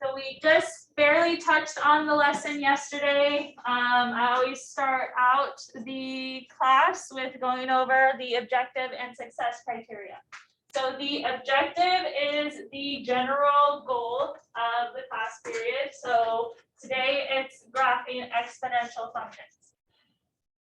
So we just barely touched on the lesson yesterday. I always start out the class with going over the objective and success criteria. So the objective is the general goal of the class period. So today it's graphing exponential functions.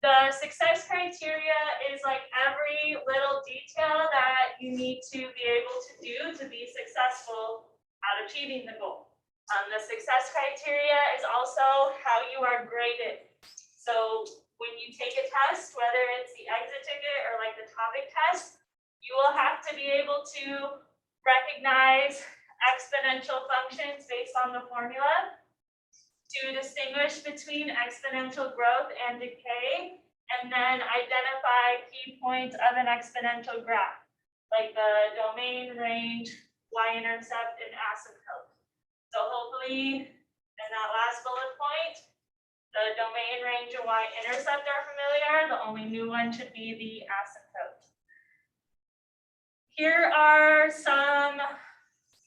The success criteria is like every little detail that you need to be able to do to be successful at achieving the goal. The success criteria is also how you are graded. So when you take a test, whether it's the exit ticket or like the topic test, you will have to be able to recognize exponential functions based on the formula, to distinguish between exponential growth and decay, and then identify key points of an exponential graph, like the domain, range, Y-intercept, and asymptote. So hopefully, in that last bullet point, the domain, range, and Y-intercept are familiar. The only new one should be the asymptote.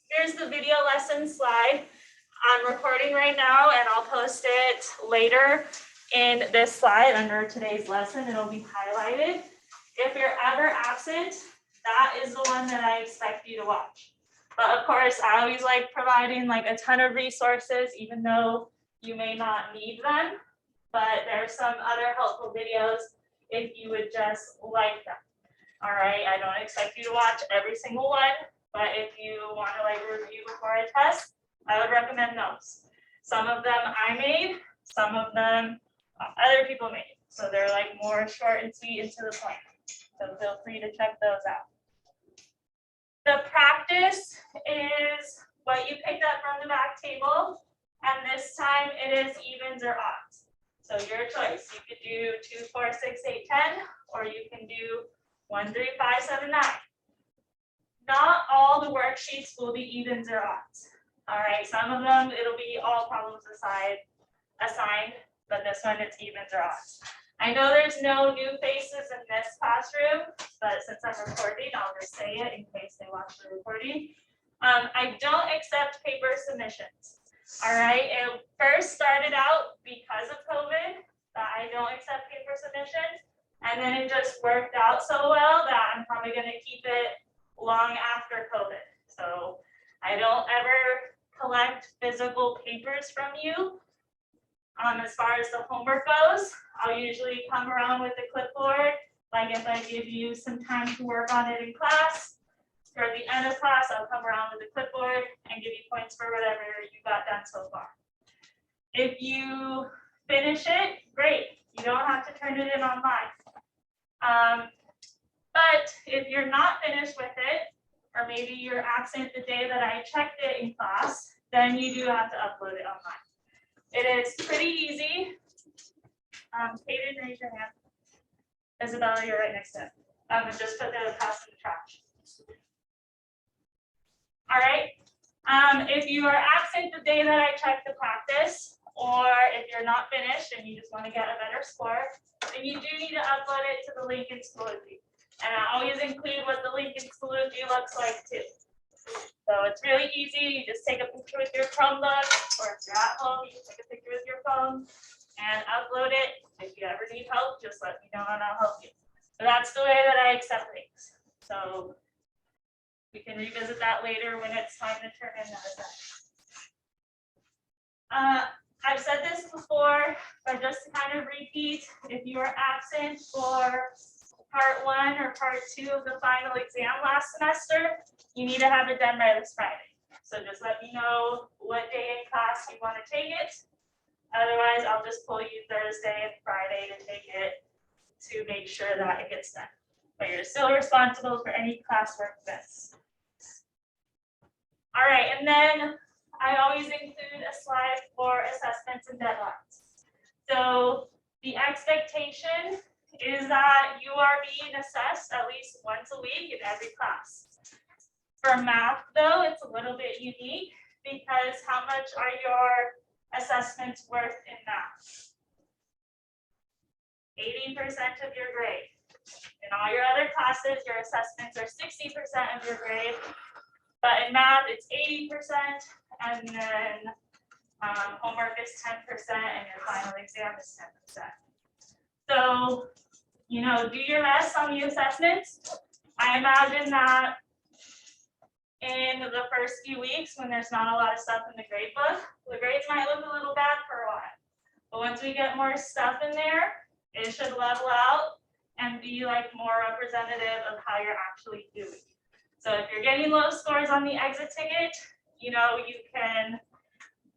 Here's the video lesson slide. I'm recording right now, and I'll post it later in this slide under today's lesson. It'll be highlighted. If you're ever absent, that is the one that I expect you to watch. But of course, I always like providing like a ton of resources, even though you may not need them. But there are some other helpful videos if you would just like them. All right, I don't expect you to watch every single one, but if you want to like review before a test, I would recommend those. Some of them I made, some of them other people made. So they're like more short and sweet and to the point. So feel free to check those out. The practice is what you picked up from the back table, and this time it is evens or odds. So your choice. You could do 2, 4, 6, 8, 10, or you can do 1, 3, 5, 7, 9. Not all the worksheets will be evens or odds. All right, some of them it'll be all problems assigned, but this one it's evens or odds. I know there's no new faces in this classroom, but since I'm recording, I'll just say it in case they watch the recording. I don't accept paper submissions. All right, it first started out because of COVID that I don't accept paper submissions, and then it just worked out so well that I'm probably going to keep it long after COVID. So I don't ever collect physical papers from you. As far as the homework goes, I'll usually come around with a clipboard. Like if I give you some time to work on it in class, for the end of class, I'll come around with a clipboard and give you points for whatever you got done so far. If you finish it, great. You don't have to turn it in online. But if you're not finished with it, or maybe you're absent the day that I checked it in class, then you do have to upload it online. It is pretty easy. Kaden, raise your hand. Isabella, you're right next to it. And just put the pass in the trash. All right. If you are absent the day that I checked the practice, or if you're not finished and you just want to get a better score, then you do need to upload it to the link in Schoology. And I always include what the link in Schoology looks like too. So it's really easy. You just take a picture with your Chromebook, or if you're at home, you take a picture with your phone and upload it. If you ever need help, just let me know and I'll help you. But that's the way that I accept links. So we can revisit that later when it's time to turn in that assignment. I've said this before, but just to kind of repeat, if you are absent for part 1 or part 2 of the final exam last semester, you need to have it done by this Friday. So just let me know what day in class you want to take it. Otherwise, I'll just pull you Thursday and Friday to take it to make sure that it gets done. But you're still responsible for any classwork that's. All right, and then I always include a slide for assessments and deadlines. So the expectation is that you are being assessed at least once a week in every class. For math, though, it's a little bit unique because how much are your assessments worth in math? 80% of your grade. In all your other classes, your assessments are 60% of your grade. But in math, it's 80%, and then homework is 10%, and your final exam is 10%. So, you know, do your best on the assessments. I imagine that in the first few weeks, when there's not a lot of stuff in the grade book, the grades might look a little bad for a while. But once we get more stuff in there, it should level out and be like more representative of how you're actually doing. So if you're getting low scores on the exit ticket, you know, you can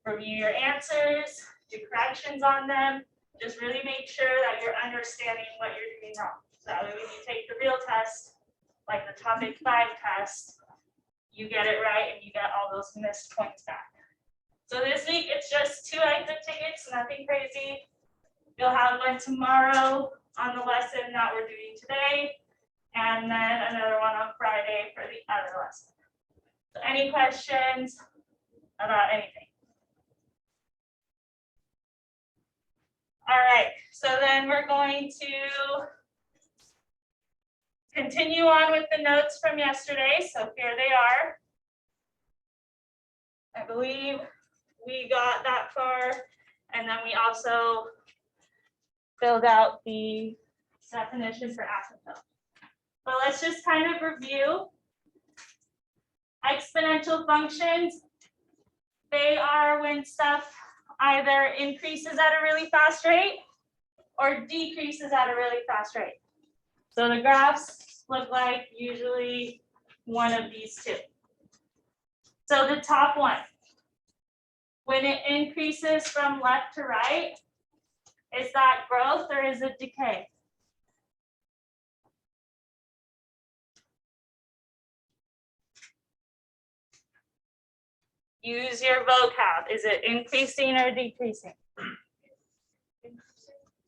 review your answers, do corrections on them. Just really make sure that you're understanding what you're doing wrong. So that way when you take the real test, like the topic 5 test, you get it right and you get all those missed points back. So this week it's just 2 exit tickets, nothing crazy. You'll have one tomorrow on the lesson that we're doing today, and then another one on Friday for the other lesson. So any questions about anything? All right, so then we're going to continue on with the notes from yesterday. So here they are. I believe we got that far, and then we also filled out the definition for asymptote. But let's just kind of review. Exponential functions, they are when stuff either increases at a really fast rate or decreases at a really fast rate. So the graphs look like usually one of these two. So the top one, when it increases from left to right, is that growth or is it decay? Use your vocab. Is it increasing or decreasing?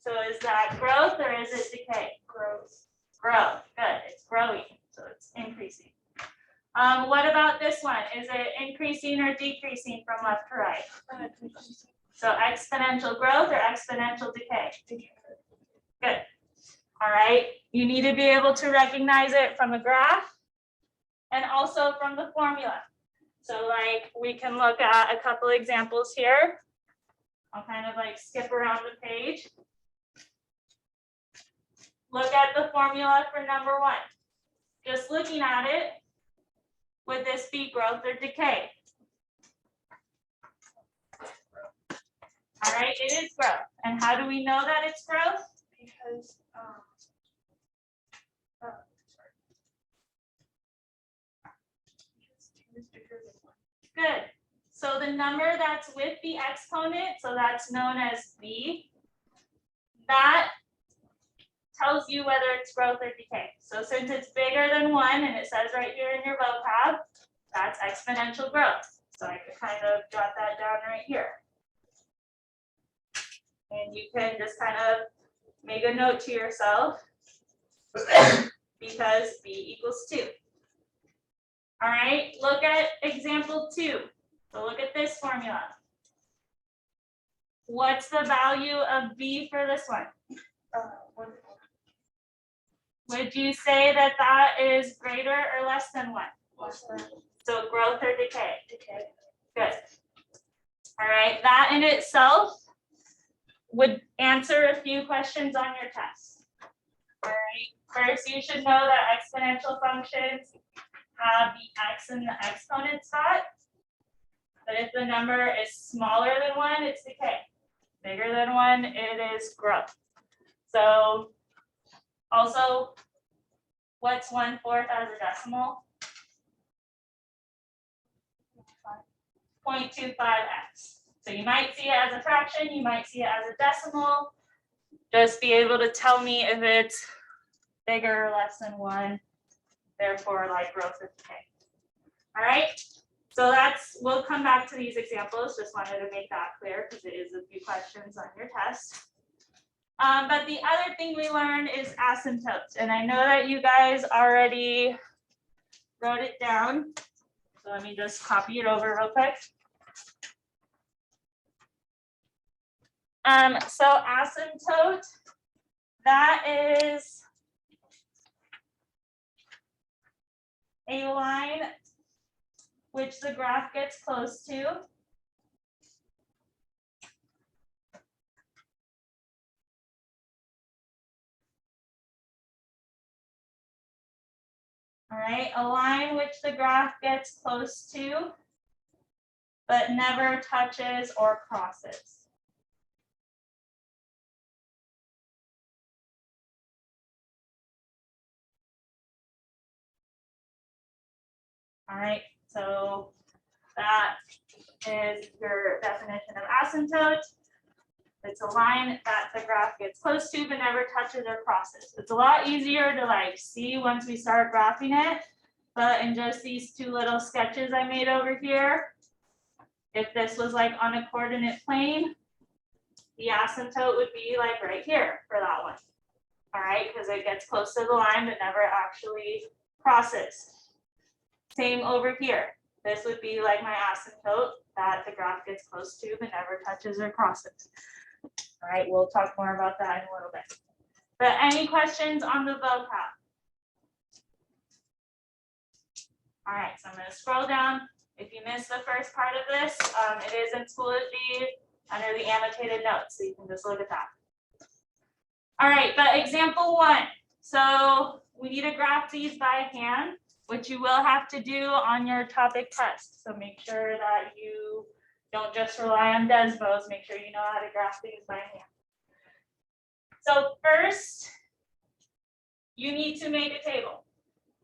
So is that growth or is it decay? Growth. Growth. Good. It's growing. So it's increasing. What about this one? Is it increasing or decreasing from left to right? So exponential growth or exponential decay? Good. All right. You need to be able to recognize it from a graph and also from the formula. So like we can look at a couple examples here. I'll kind of like skip around the page. Look at the formula for number 1. Just looking at it, would this be growth or decay? All right, it is growth. And how do we know that it's growth? Because good. So the number that's with the exponent, so that's known as b, that tells you whether it's growth or decay. So since it's bigger than 1, and it says right here in your vocab, that's exponential growth. So I could kind of jot that down right here. And you can just kind of make a note to yourself because b equals 2. All right, look at example 2. So look at this formula. What's the value of b for this one? Would you say that that is greater or less than 1? Less than. So growth or decay? Decay. Good. All right, that in itself would answer a few questions on your test. All right, first you should know that exponential functions have the x in the exponent spot. But if the number is smaller than 1, it's decay. Bigger than 1, it is growth. So also, what's 1/4 as a decimal? 0.25x. So you might see it as a fraction, you might see it as a decimal. Just be able to tell me if it's bigger or less than 1, therefore like growth or decay. All right, so we'll come back to these examples. Just wanted to make that clear because it is a few questions on your test. But the other thing we learned is asymptotes. And I know that you guys already wrote it down. So let me just copy it over real quick. So asymptote, that is a line which the graph gets close to. All right, a line which the graph gets close to, but never touches or crosses. All right, so that is your definition of asymptote. It's a line that the graph gets close to but never touches or crosses. It's a lot easier to like see once we start graphing it, but in just these two little sketches I made over here, if this was like on a coordinate plane, the asymptote would be like right here for that one. All right, because it gets close to the line but never actually crosses. Same over here. This would be like my asymptote that the graph gets close to but never touches or crosses. All right, we'll talk more about that in a little bit. But any questions on the vocab? All right, so I'm going to scroll down. If you missed the first part of this, it is in Schoology under the annotated notes, so you can just look at that. All right, but example 1. So we need to graph these by hand, which you will have to do on your topic test. So make sure that you don't just rely on Desmos, make sure you know how to graph things by hand. So first, you need to make a table.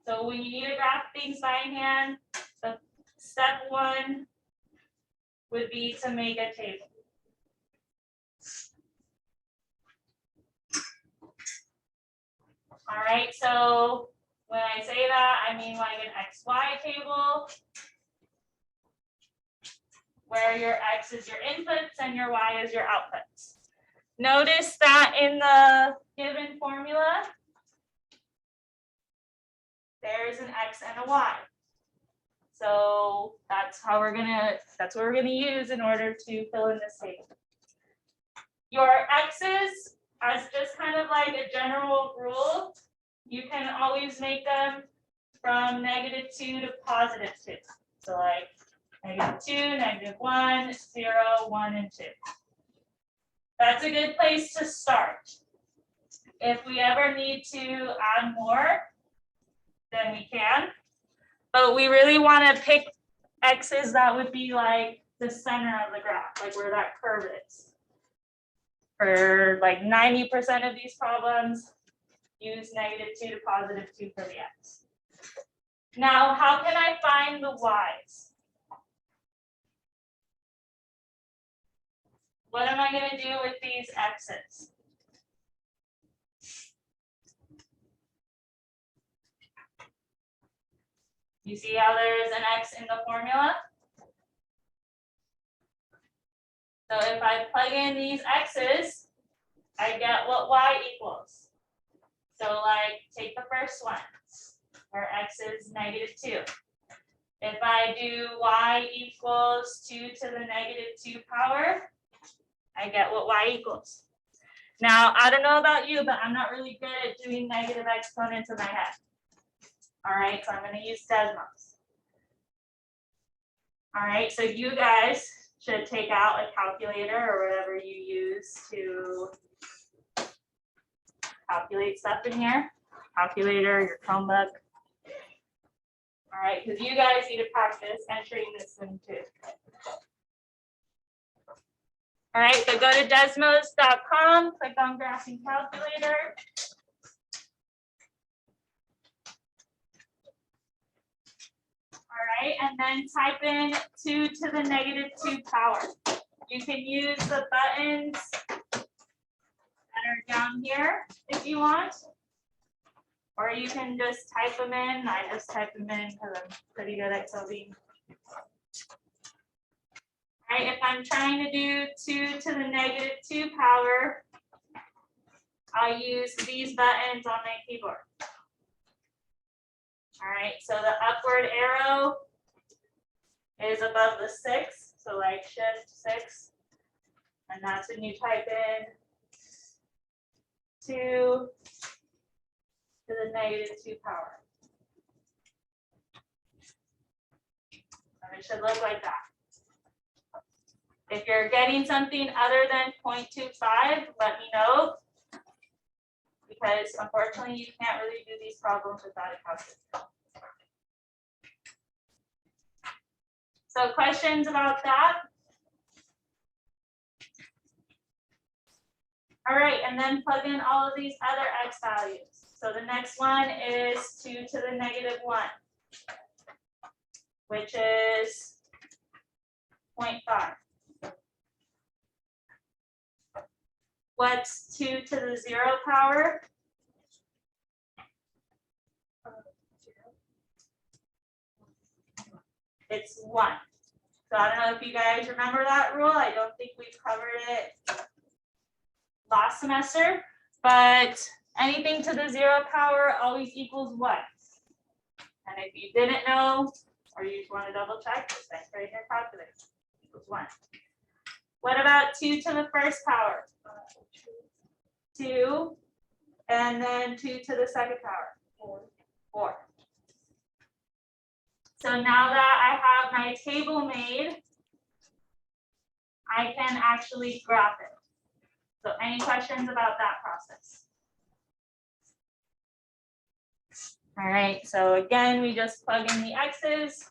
So when you need to graph things by hand, the step 1 would be to make a table. All right, so when I say that, I mean like an XY table, where your X is your inputs and your Y is your outputs. Notice that in the given formula, there's an X and a Y. So that's what we're gonna use in order to fill in this table. Your X's, as just kind of like a general rule, you can always make them from -2 to +2. So like -2, -1, 0, 1, and 2. That's a good place to start. If we ever need to add more, then we can. But we really want to pick X's that would be like the center of the graph, like where that curve is. For like 90% of these problems, use -2 to +2 for the X. Now, how can I find the Y's? What am I going to do with these X's? You see how there is an X in the formula? So if I plug in these X's, I get what Y equals. So like take the first one, where X is -2. If I do Y equals 2 to the -2 power, I get what Y equals. Now, I don't know about you, but I'm not really good at doing negative exponents in my head. All right, so I'm going to use Desmos. All right, so you guys should take out a calculator or whatever you use to calculate stuff in here. Calculator, your Chromebook. All right, because you guys need to practice entering this in too. All right, so go to desmos.com, click on graphing calculator. All right, and then type in 2 to the -2 power. You can use the buttons that are down here if you want, or you can just type them in. I just type them in because I'm pretty good at coding. All right, if I'm trying to do 2 to the -2 power, I'll use these buttons on my keyboard. All right, so the upward arrow is above the 6, so like shift 6, and that's when you type in 2 to the -2 power. And it should look like that. If you're getting something other than 0.25, let me know, because unfortunately you can't really do these problems without a calculator. So questions about that? All right, and then plug in all of these other x values. So the next one is 2 to the negative 1, which is 0.5. What's 2 to the 0 power? It's 1. So I don't know if you guys remember that rule. I don't think we've covered it last semester, but anything to the 0 power always equals 1. And if you didn't know, or you just want to double check, just enter in your calculator. Equals 1. What about 2 to the first power? 2, and then 2 to the second power? 4. So now that I have my table made, I can actually graph it. So any questions about that process? All right, so again, we just plug in the x's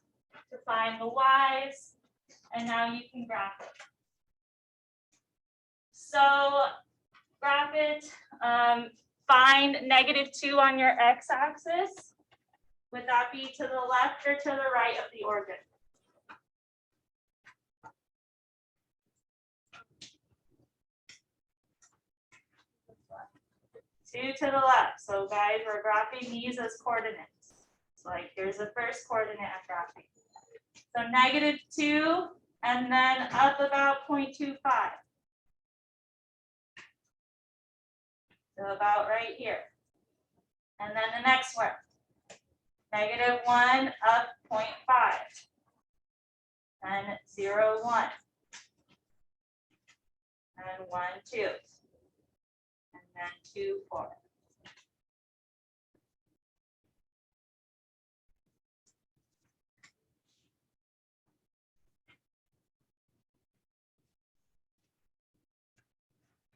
to find the y's, and now you can graph it. So graph it, find -2 on your x-axis. Would that be to the left or to the right of the origin? Two to the left. So guys, we're graphing these as coordinates. So like here's the first coordinate I'm graphing. So -2 and then up about 0.25. So about right here. And then the next one. -1 up 0.5. And 0, 1. And 1, 2. And then 2, 4.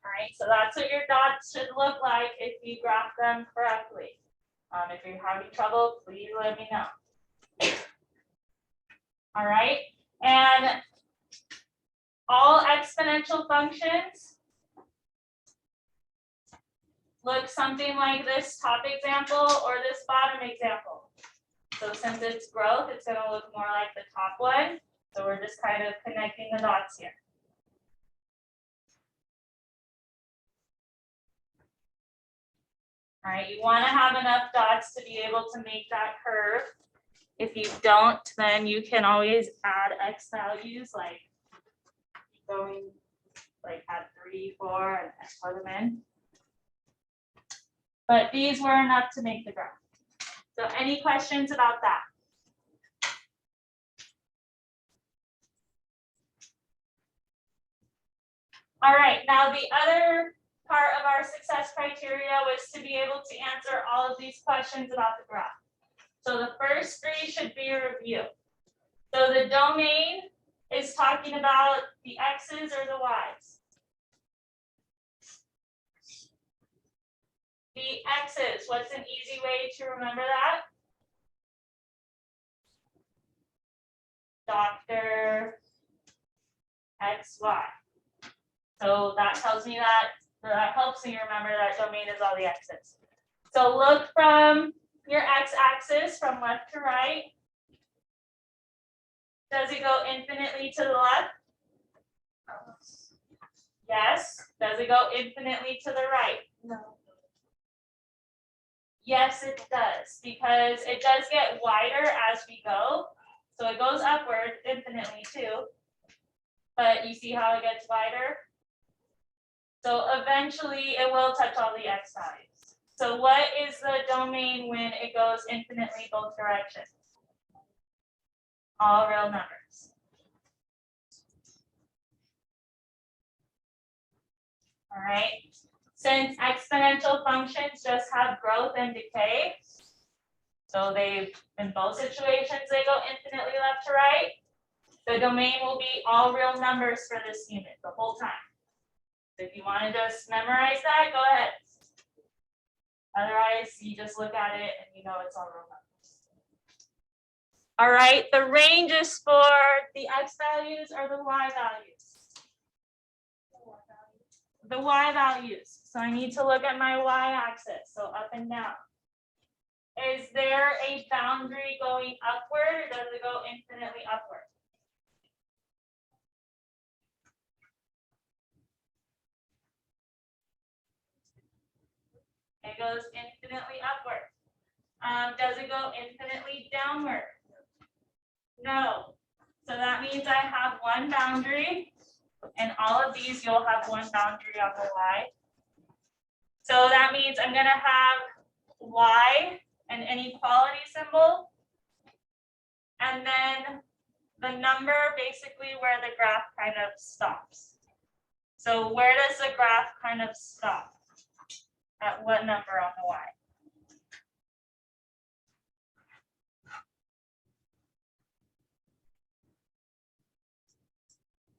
All right, so that's what your dots should look like if you graph them correctly. If you're having trouble, please let me know. All right, and all exponential functions look something like this top example or this bottom example. So since it's growth, it's going to look more like the top one. So we're just kind of connecting the dots here. All right, you want to have enough dots to be able to make that curve. If you don't, then you can always add x values, like going like at 3, 4, and plug them in. But these were enough to make the graph. So any questions about that? All right, now the other part of our success criteria was to be able to answer all of these questions about the graph. So the first 3 should be a review. So the domain is talking about the x's or the y's. The x's, what's an easy way to remember that? Dr. XY. So that tells me that helps me remember that domain is all the x's. So look from your x-axis from left to right. Does it go infinitely to the left? Yes. Does it go infinitely to the right? No. Yes, it does, because it does get wider as we go. So it goes upward infinitely too. But you see how it gets wider? So eventually it will touch all the x values. So what is the domain when it goes infinitely both directions? All real numbers. All right. Since exponential functions just have growth and decay, so they, in both situations, they go infinitely left to right, the domain will be all real numbers for this unit the whole time. So if you want to just memorize that, go ahead. Otherwise, you just look at it and you know it's all real numbers. All right, the range is for the x values or the y values? The y values. So I need to look at my y-axis, so up and down. Is there a boundary going upward, or does it go infinitely upward? It goes infinitely upward. Does it go infinitely downward? No. So that means I have one boundary, and all of these you'll have one boundary on the y. So that means I'm going to have y, an inequality symbol, and then the number basically where the graph kind of stops. So where does the graph kind of stop? At what number on the y?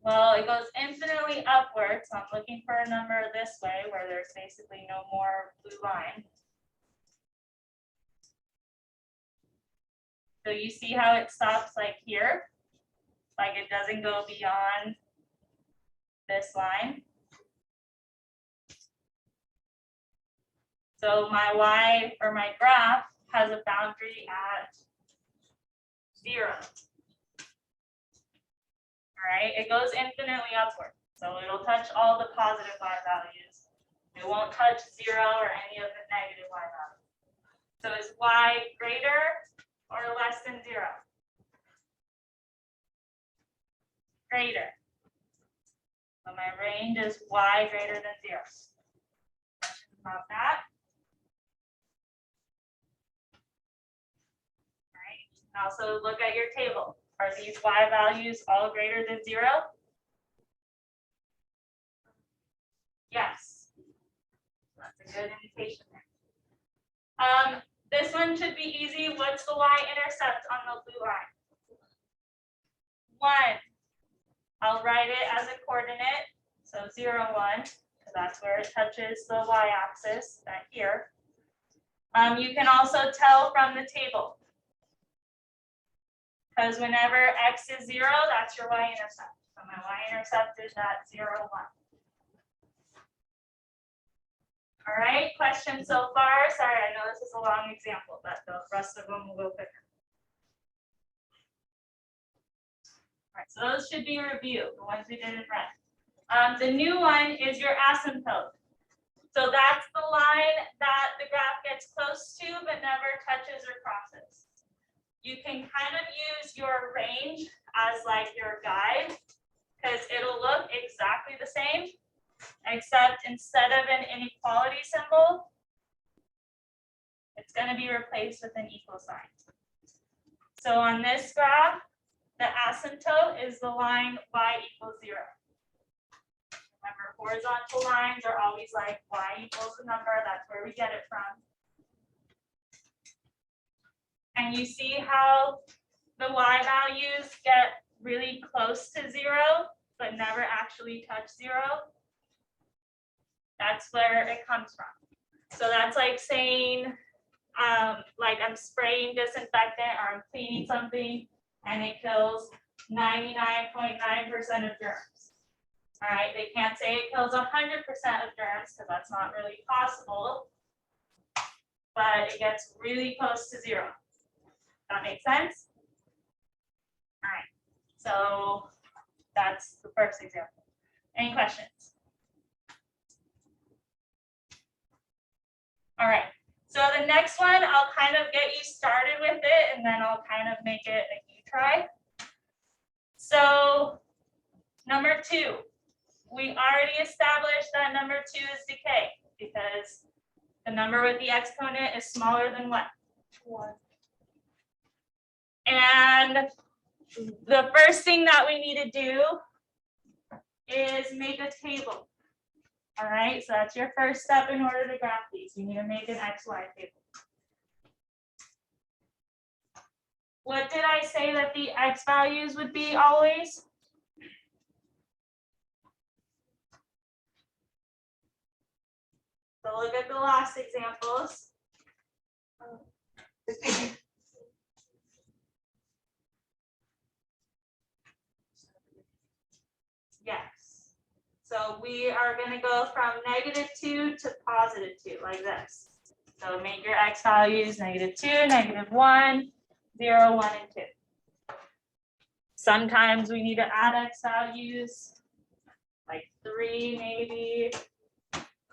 Well, it goes infinitely upward, so I'm looking for a number this way where there's basically no more blue line. So you see how it stops like here? Like it doesn't go beyond this line. So my y, or my graph, has a boundary at 0. All right, it goes infinitely upward. So it'll touch all the positive y values. It won't touch 0 or any of the negative y values. So is y greater or less than 0? Greater. So my range is y greater than 0. Questions about that? All right. Also look at your table. Are these y values all greater than 0? Yes. That's a good indication there. This one should be easy. What's the y-intercept on the blue line? 1. I'll write it as a coordinate. So 0, 1, because that's where it touches the y-axis, right here. You can also tell from the table. Because whenever x is 0, that's your y-intercept. So my y-intercept is at 0, 1. All right, questions so far? Sorry, I know this is a long example, but the rest of them will go quicker. All right, so those should be reviewed, the ones we did in red. The new one is your asymptote. So that's the line that the graph gets close to, but never touches or crosses. You can kind of use your range as like your guide, because it'll look exactly the same, except instead of an inequality symbol, it's going to be replaced with an equal sign. So on this graph, the asymptote is the line y equals 0. Remember, horizontal lines are always like y equals a number. That's where we get it from. And you see how the y values get really close to 0, but never actually touch 0? That's where it comes from. So that's like saying, like I'm spraying disinfectant or I'm cleaning something and it kills 99.9% of germs. All right, they can't say it kills 100% of germs because that's not really possible, but it gets really close to 0. That makes sense? All right, so that's the first example. Any questions? All right, so the next one, I'll kind of get you started with it and then I'll kind of make it a you try. So number 2, we already established that number 2 is decay because the number with the exponent is smaller than what? 1. And the first thing that we need to do is make a table. All right, so that's your first step in order to graph these. You need to make an XY table. What did I say that the X values would be always? So look at the last examples. So we are going to go from -2 to +2 like this. So make your x values -2, -1, 0, 1, and 2. Sometimes we need to add x values, like 3 maybe,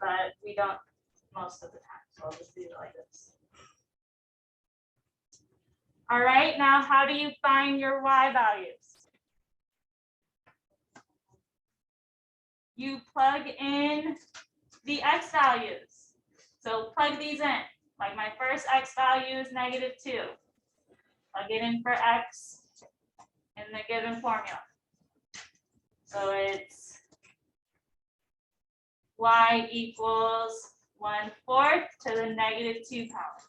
but we don't most of the time. So I'll just do it like this. All right, now how do you find your y values? You plug in the x values. So plug these in. Like my first x value is -2. Plug it in for x in the given formula. So it's y equals 1/4 to the -2 power.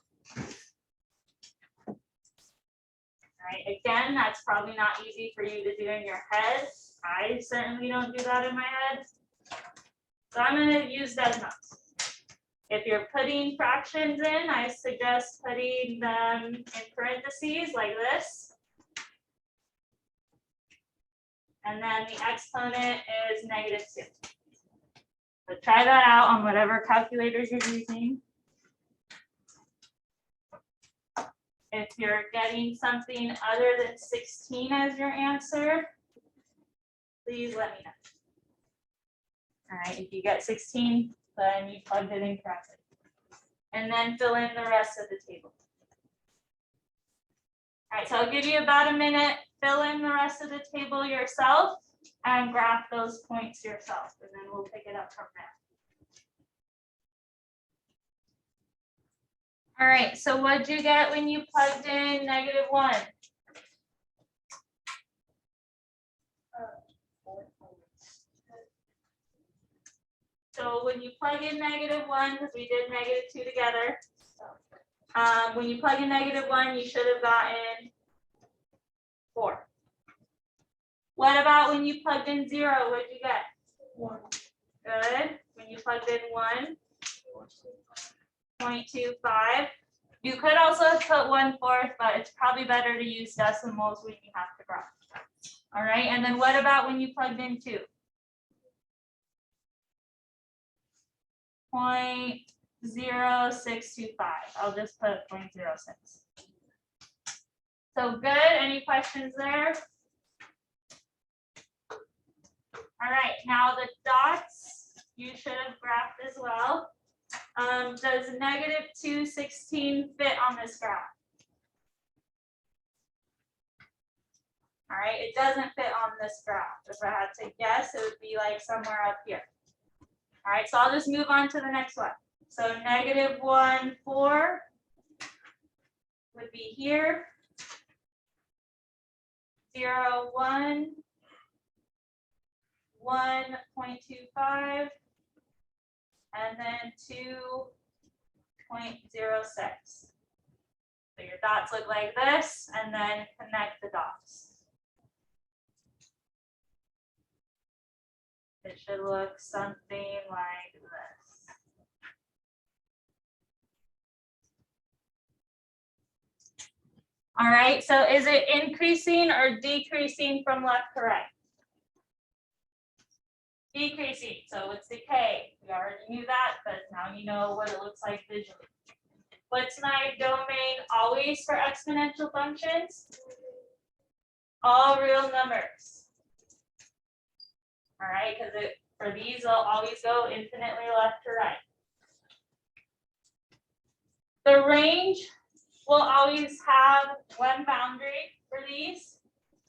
All right, again, that's probably not easy for you to do in your head. I certainly don't do that in my head. So I'm going to use Desmos. If you're putting fractions in, I suggest putting them in parentheses like this. And then the exponent is -2. So try that out on whatever calculators you're using. If you're getting something other than 16 as your answer, please let me know. All right, if you get 16, then you plugged it in correctly. And then fill in the rest of the table. All right, so I'll give you about a minute, fill in the rest of the table yourself and graph those points yourself, and then we'll pick it up from there. All right, so what'd you get when you plugged in -1? So when you plug in -1, because we did -2 together, when you plug in -1, you should have gotten 4. What about when you plugged in 0? What did you get? 1. Good. When you plugged in 1, 0.25. You could also put 1/4, but it's probably better to use decimals when you have to graph. All right, and then what about when you plugged in 2? 0.0625. I'll just put 0.06. So good. Any questions there? All right, now the dots you should have graphed as well. Does -216 fit on this graph? All right, it doesn't fit on this graph. If I had to guess, it would be like somewhere up here. All right, so I'll just move on to the next one. So -1/4 would be here. 0, 1, 1.25, and then 2.06. So your dots look like this, and then connect the dots. It should look something like this. All right, so is it increasing or decreasing from left to right? Decreasing, so it's decay. We already knew that, but now you know what it looks like visually. What's my domain always for exponential functions? All real numbers. All right, because for these, they'll always go infinitely left to right. The range will always have one boundary for these.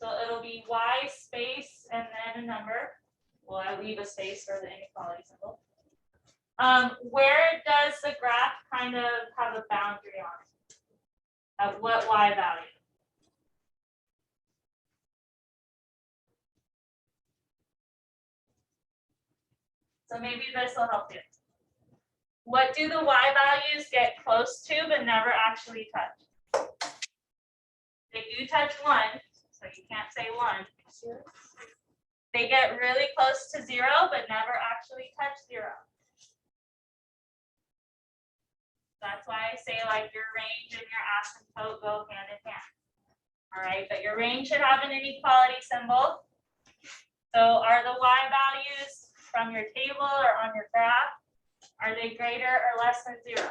So it'll be y space and then a number. Well, I leave a space for the inequality symbol. Where does the graph kind of have a boundary on it? At what y value? So maybe this will help you. What do the y values get close to but never actually touch? They do touch 1, so you can't say 1. They get really close to 0, but never actually touch 0. That's why I say like your range and your asymptote go hand in hand. All right, but your range should have an inequality symbol. So are the y values from your table or on your graph, are they greater or less than 0?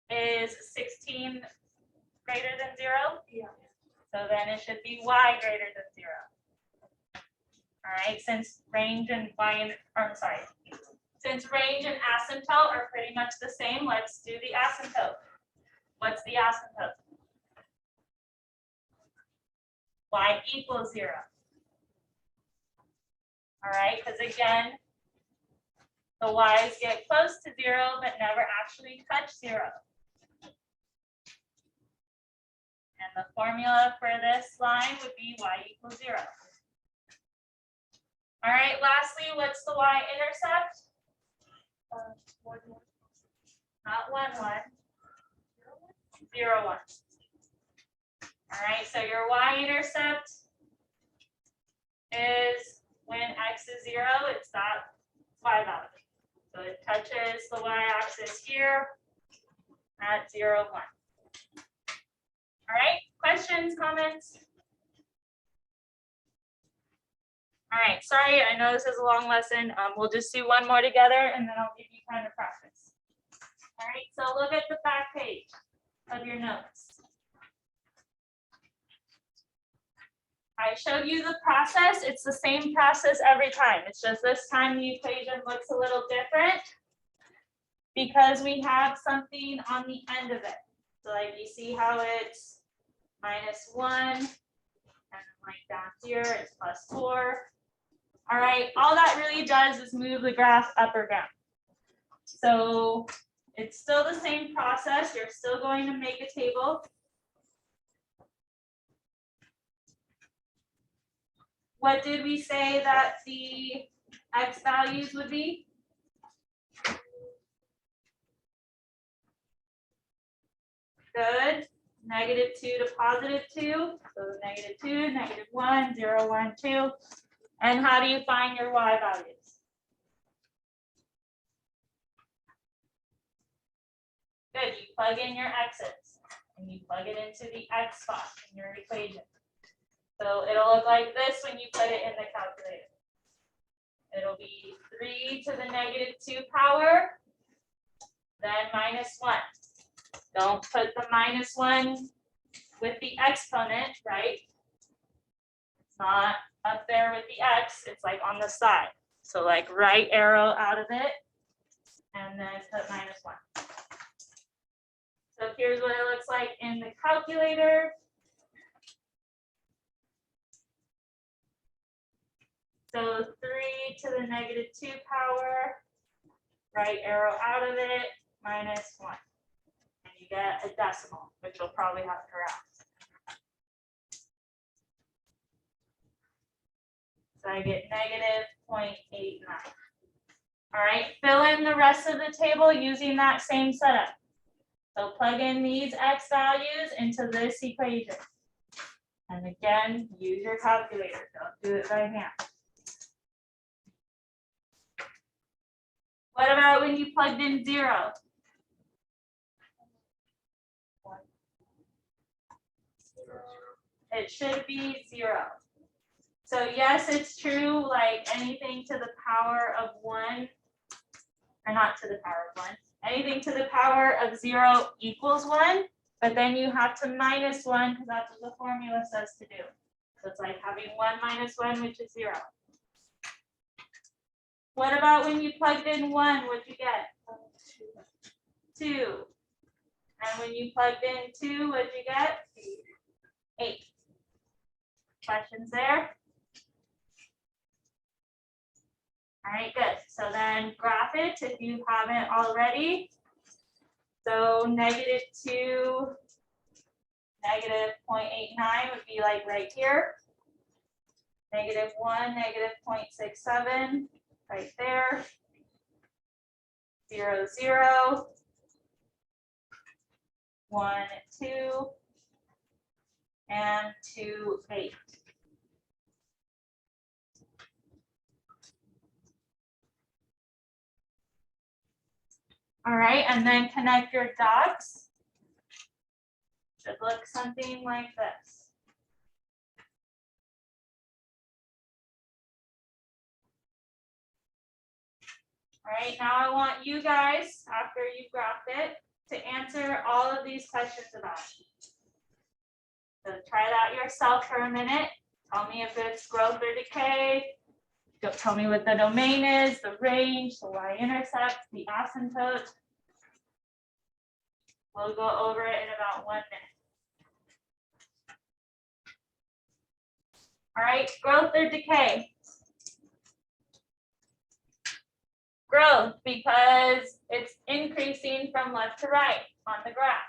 Is 16 greater than 0? Yeah. So then it should be y greater than 0. All right, since range and since range and asymptote are pretty much the same, let's do the asymptote. What's the asymptote? Y equals 0. All right, because again, the y's get close to 0, but never actually touch 0. And the formula for this line would be y equals 0. All right, lastly, what's the y-intercept? 1, 1. Not 1, 1. 0, 1. All right, so your y-intercept is when x is 0, it's that y value. So it touches the y-axis here at 0, 1. All right, questions, comments? All right, sorry, I know this is a long lesson. We'll just do one more together and then I'll give you time to practice. All right, so look at the back page of your notes. I showed you the process. It's the same process every time. It's just this time the equation looks a little different because we have something on the end of it. So like you see how it's -1 and like down here it's +4. All right, all that really does is move the graph up or down. So it's still the same process. You're still going to make a table. What did we say that the x values would be? Good. -2 to +2. So -2, -1, 0, 1, 2. And how do you find your y values? Good. You plug in your x's and you plug it into the x spot in your equation. So it'll look like this when you put it in the calculator. It'll be 3 to the -2 power, then -1. Don't put the -1 with the exponent, right? It's not up there with the x, it's like on the side. So like right arrow out of it, and then put -1. So here's what it looks like in the calculator. So 3 to the -2 power, right arrow out of it, -1. And you get a decimal, which you'll probably have to round. So I get -0.89. All right, fill in the rest of the table using that same setup. So plug in these x values into this equation. And again, use your calculator. Don't do it by hand. What about when you plugged in 0? It should be 0. So yes, it's true, like anything to the power of 1, or not to the power of 1, anything to the power of 0 equals 1, but then you have to -1 because that's what the formula says to do. So it's like having 1 - 1, which is 0. What about when you plugged in 1, what'd you get? 2. And when you plugged in 2, what'd you get? 8. Questions there? All right, good. So then graph it if you haven't already. So -2, -0.89 would be like right here. -1, -0.67 right there. 0, 0. 1, 2. And 2, 8. All right, and then connect your dots. Should look something like this. All right, now I want you guys, after you've graphed it, to answer all of these questions about it. So try that yourself for a minute. Tell me if it's growth or decay. Tell me what the domain is, the range, the Y-intercept, the asymptote. We'll go over it in about 1 minute. All right, growth or decay? Growth, because it's increasing from left to right on the graph.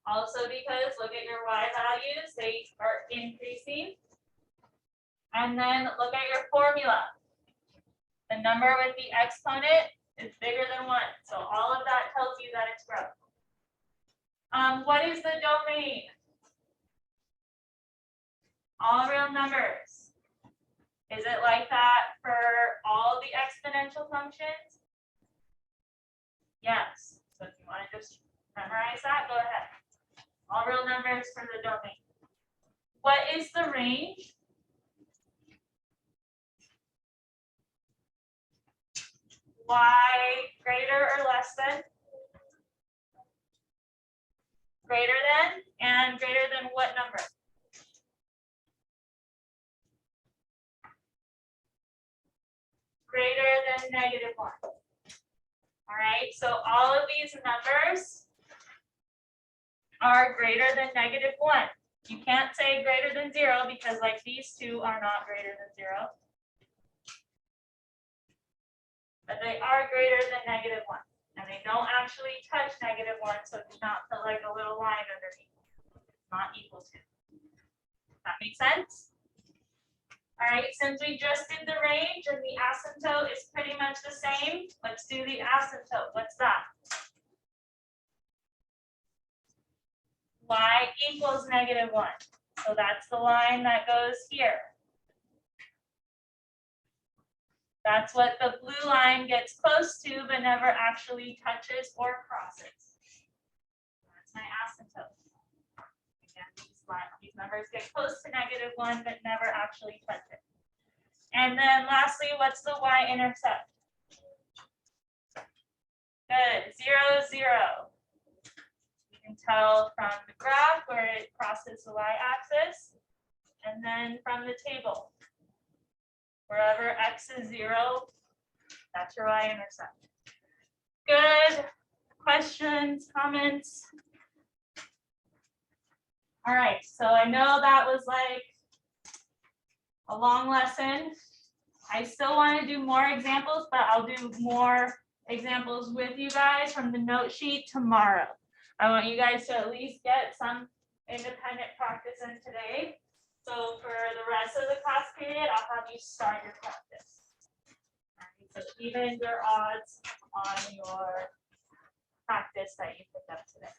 Also because, look at your Y values, they are increasing. And then look at your formula. The number with the exponent is bigger than 1. So all of that tells you that it's growth. What is the domain? All real numbers. Is it like that for all the exponential functions? Yes. So if you want to just memorize that, go ahead. All real numbers for the domain. What is the range? Y greater or less than? Greater than, and greater than what number? Greater than -1. All right, so all of these numbers are greater than -1. You can't say greater than 0 because like these two are not greater than 0. But they are greater than -1. And they don't actually touch -1, so do not put like a little line underneath. It's not equal to. That makes sense? All right, since we just did the range and the asymptote is pretty much the same, let's do the asymptote. What's that? Y equals -1. So that's the line that goes here. That's what the blue line gets close to, but never actually touches or crosses. That's my asymptote. Again, these numbers get close to -1, but never actually touch it. And then lastly, what's the Y-intercept? Good, 0, 0. You can tell from the graph where it crosses the Y-axis, and then from the table. Wherever X is 0, that's your Y-intercept. Good. Questions, comments? All right, so I know that was like a long lesson. I still want to do more examples, but I'll do more examples with you guys from the note sheet tomorrow. I want you guys to at least get some independent practice in today. So for the rest of the class period, I'll have you start your practice. So even your odds on your practice that you picked up today.